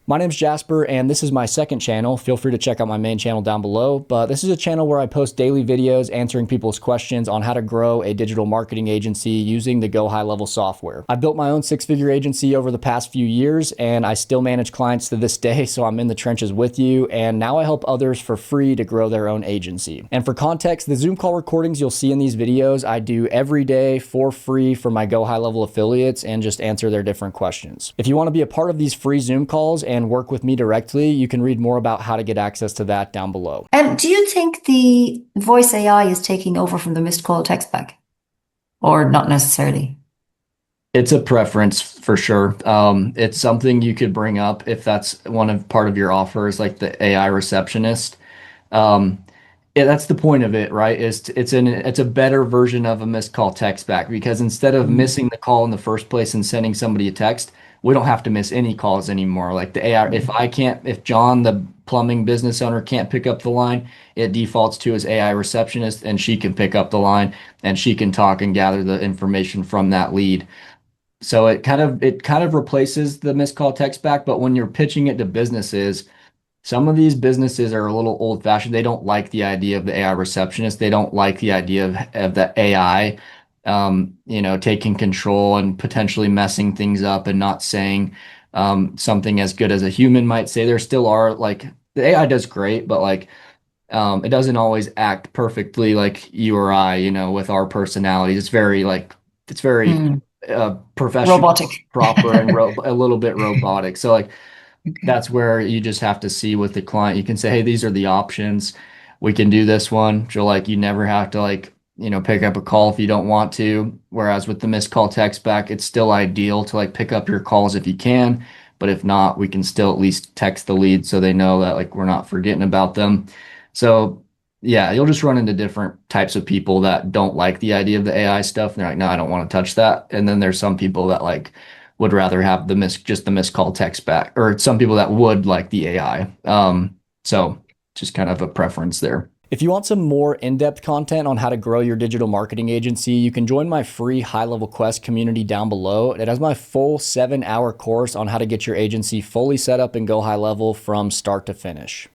My name's Jasper, and this is my second channel. Feel free to check out my main channel down below, but this is a channel where I post daily videos answering people's questions on how to grow a digital marketing agency using the GoHighLevel software. I've built my own six-figure agency over the past few years, and I still manage clients to this day, so I'm in the trenches with you, and now I help others for free to grow their own agency. And for context, the Zoom call recordings you'll see in these videos, I do every day for free for my GoHighLevel affiliates and just answer their different questions. If you want to be a part of these free Zoom calls and work with me directly, you can read more about how to get access to that down below. Do you think the voice AI is taking over from the missed call text back, or not necessarily? It's a preference for sure. It's something you could bring up if that's part of your offers, like the AI receptionist. Um, yeah, that's the point of it, right? It's a better version of a missed call text back because instead of Mm. missing the call in the first place and sending somebody a text, we don't have to miss any calls anymore. Like the AI, if John, the plumbing business owner, can't pick up the line, it defaults to his AI receptionist and she can pick up the line and she can talk and gather the information from that lead. So it kind of replaces the missed call text back, but when you're pitching it to businesses, some of these businesses are a little old fashioned. They don't like the idea of the AI receptionist. They don't like the idea of the AI, taking control and potentially messing things up and not saying something as good as a human might say. There still are like the AI does great, but it doesn't always act perfectly like you or I, with our personalities. It's very Mm. professional, Robotic. proper, and a little bit robotic. So like Okay. that's where you just have to see with the client. You can say, hey, these are the options. We can do this one. So like you never have to pick up a call if you don't want to. Whereas with the missed call text back, it's still ideal to like pick up your calls if you can. But if not, we can still at least text the lead so they know that like we're not forgetting about them. So yeah, you'll just run into different types of people that don't like the idea of the AI stuff. They're like, no, I don't want to touch that. And then there's some people that like would rather have just the missed call text back, or some people that would like the AI. So just kind of a preference there. If you want some more in-depth content on how to grow your digital marketing agency, you can join my free HighLevel Quest community down below. It has my full 7-hour course on how to get your agency fully set up and go high level from start to finish.